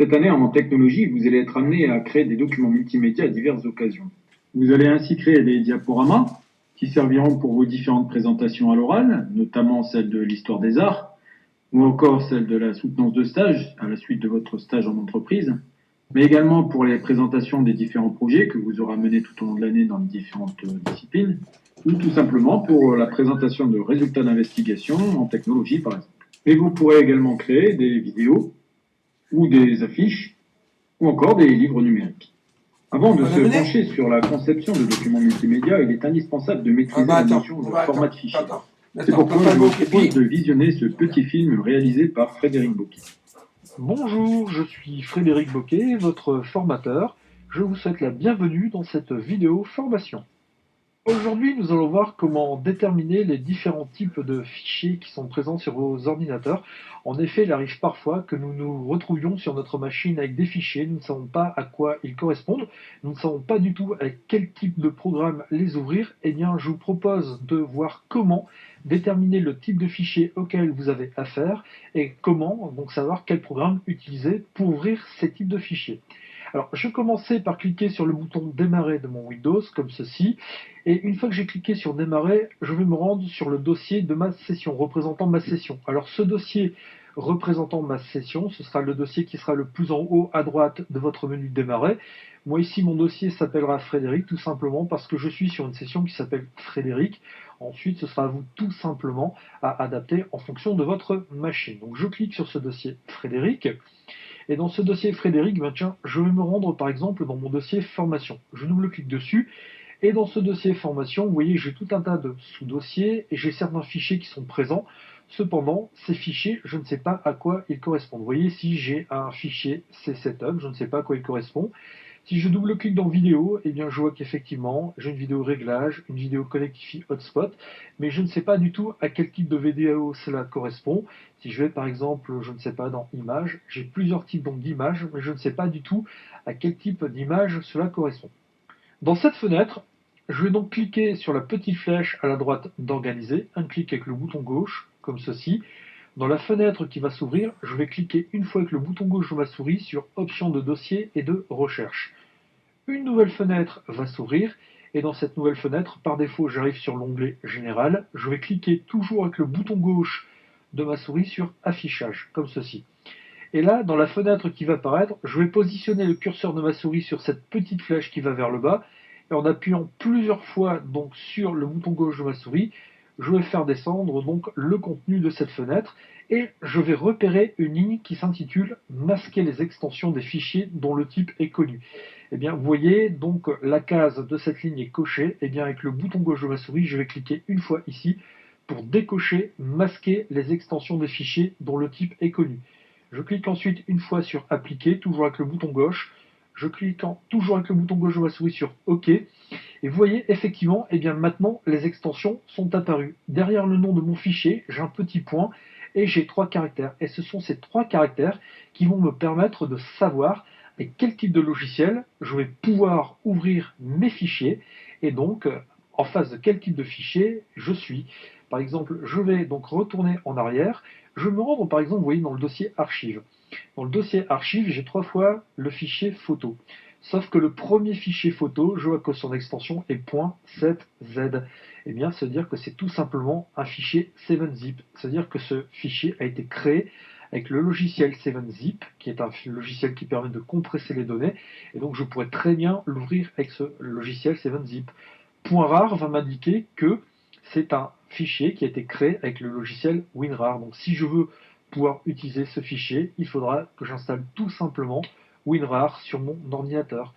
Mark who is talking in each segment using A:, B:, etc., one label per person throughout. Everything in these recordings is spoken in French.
A: Cette année, en technologie, vous allez être amené à créer des documents multimédia à diverses occasions. Vous allez ainsi créer des diaporamas qui serviront pour vos différentes présentations à l'oral, notamment celle de l'histoire des arts, ou encore celle de la soutenance de stage à la suite de votre stage en entreprise, mais également pour les présentations des différents projets que vous aurez menés tout au long de l'année dans les différentes disciplines, ou tout simplement pour la présentation de résultats d'investigation en technologie, par exemple. Et vous pourrez également créer des vidéos ou des affiches, ou encore des livres numériques. Avant de se pencher sur la conception de documents multimédia, il est indispensable de maîtriser la notion de format de fichier. C'est pourquoi je vous propose de visionner ce petit film réalisé par Frédéric Bocquet.
B: Bonjour, je suis Frédéric Bocquet, votre formateur. Je vous souhaite la bienvenue dans cette vidéo formation. Aujourd'hui, nous allons voir comment déterminer les différents types de fichiers qui sont présents sur vos ordinateurs. En effet, il arrive parfois que nous nous retrouvions sur notre machine avec des fichiers, nous ne savons pas à quoi ils correspondent, nous ne savons pas du tout avec quel type de programme les ouvrir. Eh bien, je vous propose de voir comment déterminer le type de fichier auquel vous avez affaire et comment donc savoir quel programme utiliser pour ouvrir ces types de fichiers. Alors, je vais commencer par cliquer sur le bouton démarrer de mon Windows, comme ceci. Et une fois que j'ai cliqué sur démarrer, je vais me rendre sur le dossier de ma session, représentant ma session. Alors, ce dossier représentant ma session, ce sera le dossier qui sera le plus en haut à droite de votre menu démarrer. Moi, ici, mon dossier s'appellera Frédéric, tout simplement parce que je suis sur une session qui s'appelle Frédéric. Ensuite, ce sera à vous tout simplement à adapter en fonction de votre machine. Donc, je clique sur ce dossier Frédéric. Et dans ce dossier Frédéric, ben tiens, je vais me rendre par exemple dans mon dossier formation. Je double-clique dessus, et dans ce dossier formation, vous voyez, j'ai tout un tas de sous-dossiers, et j'ai certains fichiers qui sont présents. Cependant, ces fichiers, je ne sais pas à quoi ils correspondent. Vous voyez, si j'ai un fichier C-Setup, je ne sais pas à quoi il correspond. Si je double-clique dans vidéo, eh bien, je vois qu'effectivement, j'ai une vidéo réglage, une vidéo Connectify Hotspot, mais je ne sais pas du tout à quel type de vidéo cela correspond. Si je vais par exemple, je ne sais pas, dans images, j'ai plusieurs types d'images, mais je ne sais pas du tout à quel type d'image cela correspond. Dans cette fenêtre, je vais donc cliquer sur la petite flèche à la droite d'organiser, un clic avec le bouton gauche, comme ceci. Dans la fenêtre qui va s'ouvrir, je vais cliquer une fois avec le bouton gauche de ma souris sur Options de dossier et de recherche. Une nouvelle fenêtre va s'ouvrir, et dans cette nouvelle fenêtre, par défaut, j'arrive sur l'onglet Général. Je vais cliquer toujours avec le bouton gauche de ma souris sur Affichage, comme ceci. Et là, dans la fenêtre qui va apparaître, je vais positionner le curseur de ma souris sur cette petite flèche qui va vers le bas, et en appuyant plusieurs fois donc sur le bouton gauche de ma souris, je vais faire descendre donc le contenu de cette fenêtre, et je vais repérer une ligne qui s'intitule Masquer les extensions des fichiers dont le type est connu. Eh bien, vous voyez, donc la case de cette ligne est cochée. Eh bien, avec le bouton gauche de ma souris, je vais cliquer une fois ici pour décocher, masquer les extensions des fichiers dont le type est connu. Je clique ensuite une fois sur Appliquer, toujours avec le bouton gauche. Je clique toujours avec le bouton gauche de ma souris sur OK. Et vous voyez, effectivement, eh bien maintenant, les extensions sont apparues. Derrière le nom de mon fichier, j'ai un petit point et j'ai 3 caractères. Et ce sont ces 3 caractères qui vont me permettre de savoir avec quel type de logiciel je vais pouvoir ouvrir mes fichiers et donc en face de quel type de fichier je suis. Par exemple, je vais donc retourner en arrière. Je vais me rendre par exemple, vous voyez, dans le dossier archive. Dans le dossier archive, j'ai 3 fois le fichier photo. Sauf que le premier fichier photo, je vois que son extension est .7z. Eh bien, ça veut dire que c'est tout simplement un fichier 7zip. C'est-à-dire que ce fichier a été créé avec le logiciel 7zip, qui est un logiciel qui permet de compresser les données, et donc je pourrais très bien l'ouvrir avec ce logiciel 7zip. Point rare va m'indiquer que c'est un fichier qui a été créé avec le logiciel WinRAR. Donc si je veux pouvoir utiliser ce fichier, il faudra que j'installe tout simplement WinRAR sur mon ordinateur.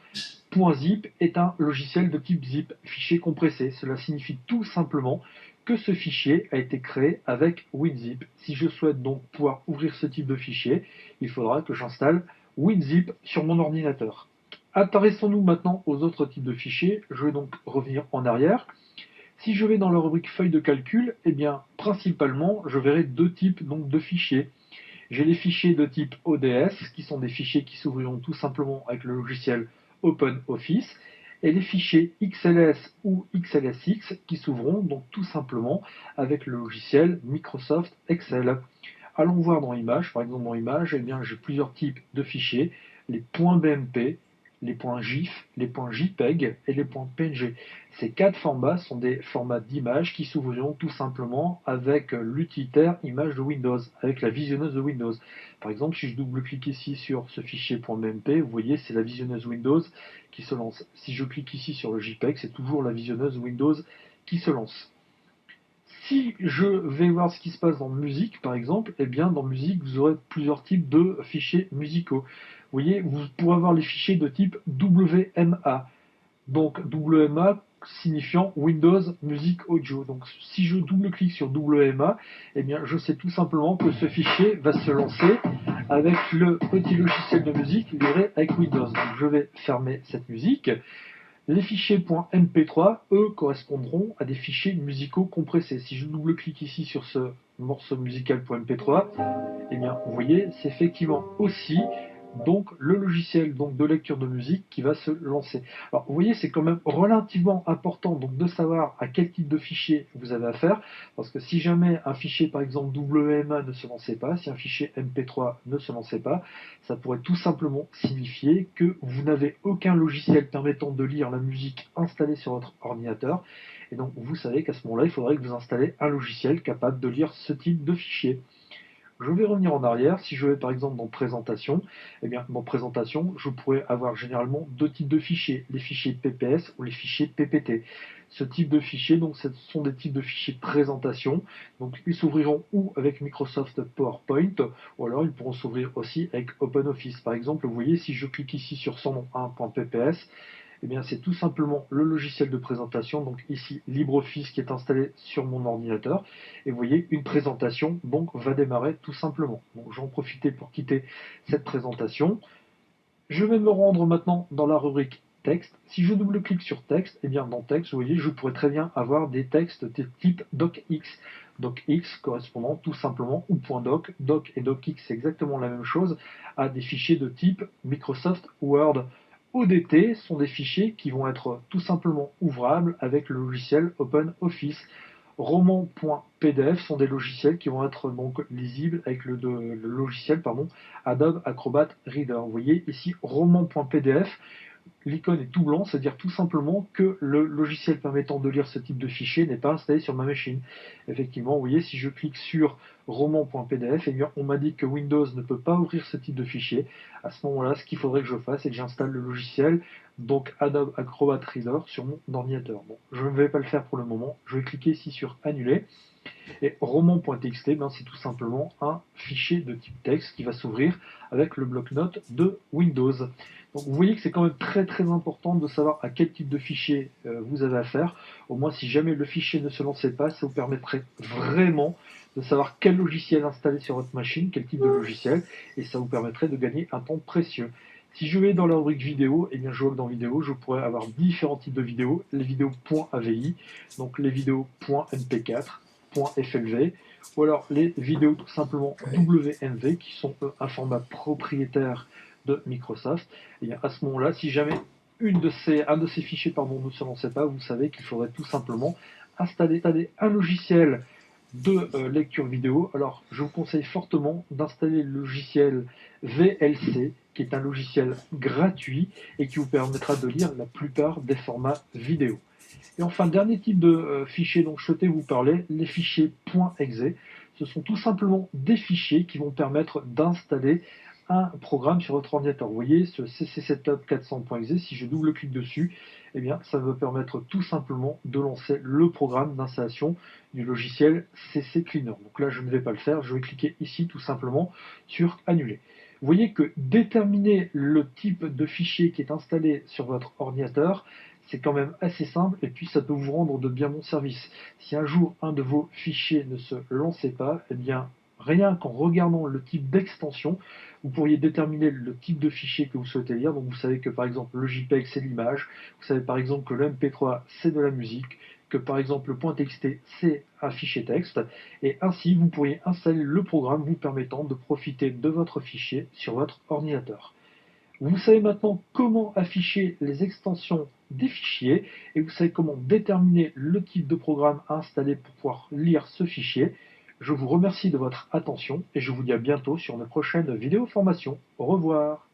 B: .zip est un logiciel de type zip, fichier compressé. Cela signifie tout simplement que ce fichier a été créé avec WinZip. Si je souhaite donc pouvoir ouvrir ce type de fichier, il faudra que j'installe WinZip sur mon ordinateur. Intéressons-nous maintenant aux autres types de fichiers. Je vais donc revenir en arrière. Si je vais dans la rubrique feuille de calcul, eh bien, principalement, je verrai deux types donc, de fichiers. J'ai les fichiers de type ODS, qui sont des fichiers qui s'ouvriront tout simplement avec le logiciel OpenOffice, et les fichiers XLS ou XLSX qui s'ouvriront donc tout simplement avec le logiciel Microsoft Excel. Allons voir dans Images. Par exemple, dans Images, eh bien, j'ai plusieurs types de fichiers, les .bmp, les .gif, les .jpeg et les .png. Ces quatre formats sont des formats d'images qui s'ouvriront tout simplement avec l'utilitaire image de Windows, avec la visionneuse de Windows. Par exemple, si je double-clique ici sur ce fichier .bmp, vous voyez, c'est la visionneuse Windows qui se lance. Si je clique ici sur le JPEG, c'est toujours la visionneuse Windows qui se lance. Si je vais voir ce qui se passe dans musique, par exemple, eh bien dans musique, vous aurez plusieurs types de fichiers musicaux. Vous voyez, vous pourrez avoir les fichiers de type WMA. Donc WMA signifiant Windows Music Audio. Donc si je double-clique sur WMA, eh bien je sais tout simplement que ce fichier va se lancer avec le petit logiciel de musique livré avec Windows. Donc je vais fermer cette musique. Les fichiers .mp3, eux, correspondront à des fichiers musicaux compressés. Si je double-clique ici sur ce morceau musical .mp3, eh bien, vous voyez, c'est effectivement aussi donc le logiciel donc de lecture de musique qui va se lancer. Alors vous voyez, c'est quand même relativement important donc de savoir à quel type de fichier vous avez affaire, parce que si jamais un fichier par exemple WMA ne se lançait pas, si un fichier MP3 ne se lançait pas, ça pourrait tout simplement signifier que vous n'avez aucun logiciel permettant de lire la musique installée sur votre ordinateur, et donc vous savez qu'à ce moment-là, il faudrait que vous installez un logiciel capable de lire ce type de fichier. Je vais revenir en arrière. Si je vais par exemple dans Présentation, eh bien dans Présentation, je pourrais avoir généralement deux types de fichiers, les fichiers PPS ou les fichiers PPT. Ce type de fichiers, donc, ce sont des types de fichiers de présentation. Donc, ils s'ouvriront ou avec Microsoft PowerPoint, ou alors ils pourront s'ouvrir aussi avec OpenOffice. Par exemple, vous voyez, si je clique ici sur son nom 1.pps, eh bien, c'est tout simplement le logiciel de présentation, donc ici LibreOffice qui est installé sur mon ordinateur. Et vous voyez, une présentation donc va démarrer tout simplement. Donc j'en profite pour quitter cette présentation. Je vais me rendre maintenant dans la rubrique texte. Si je double-clique sur texte, eh bien dans texte, vous voyez, je pourrais très bien avoir des textes de type docx. Docx correspondant tout simplement ou .doc. Doc et docx, c'est exactement la même chose, à des fichiers de type Microsoft Word. ODT sont des fichiers qui vont être tout simplement ouvrables avec le logiciel OpenOffice. Roman.pdf sont des logiciels qui vont être donc lisibles avec le logiciel Adobe Acrobat Reader. Vous voyez ici roman.pdf, l'icône est tout blanc, c'est-à-dire tout simplement que le logiciel permettant de lire ce type de fichier n'est pas installé sur ma machine. Effectivement, vous voyez, si je clique sur roman.pdf, eh bien, on m'indique que Windows ne peut pas ouvrir ce type de fichier. À ce moment-là, ce qu'il faudrait que je fasse, c'est que j'installe le logiciel, donc Adobe Acrobat Reader, sur mon ordinateur. Bon, je ne vais pas le faire pour le moment. Je vais cliquer ici sur Annuler. Et roman.txt, ben, c'est tout simplement un fichier de type texte qui va s'ouvrir avec le bloc-notes de Windows. Donc vous voyez que c'est quand même très très important de savoir à quel type de fichier vous avez affaire. Au moins, si jamais le fichier ne se lançait pas, ça vous permettrait vraiment de savoir quel logiciel installer sur votre machine, quel type de logiciel, et ça vous permettrait de gagner un temps précieux. Si je vais dans la rubrique vidéo, et bien je vois que dans vidéo, je pourrais avoir différents types de vidéos, les vidéos .avi, donc les vidéos .mp4, .flv, ou alors les vidéos tout simplement WMV, qui sont un format propriétaire de Microsoft. Et bien à ce moment-là, si jamais un de ces fichiers ne se lançait pas, vous savez qu'il faudrait tout simplement installer un logiciel de lecture vidéo. Alors je vous conseille fortement d'installer le logiciel VLC, qui est un logiciel gratuit et qui vous permettra de lire la plupart des formats vidéo. Et enfin, dernier type de fichier dont je souhaitais vous parler, les fichiers .exe. Ce sont tout simplement des fichiers qui vont permettre d'installer un programme sur votre ordinateur. Vous voyez, ce CC-Setup 400.exe, si je double-clique dessus, eh bien, ça va permettre tout simplement de lancer le programme d'installation du logiciel CC Cleaner. Donc là, je ne vais pas le faire, je vais cliquer ici tout simplement sur Annuler. Vous voyez que déterminer le type de fichier qui est installé sur votre ordinateur, c'est quand même assez simple et puis ça peut vous rendre de bien bons services. Si un jour un de vos fichiers ne se lançait pas, eh bien rien qu'en regardant le type d'extension, vous pourriez déterminer le type de fichier que vous souhaitez lire. Donc vous savez que par exemple le JPEG c'est l'image, vous savez par exemple que le MP3 c'est de la musique, que par exemple le .txt c'est un fichier texte, et ainsi vous pourriez installer le programme vous permettant de profiter de votre fichier sur votre ordinateur. Vous savez maintenant comment afficher les extensions des fichiers et vous savez comment déterminer le type de programme à installer pour pouvoir lire ce fichier. Je vous remercie de votre attention et je vous dis à bientôt sur une prochaine vidéo formation. Au revoir.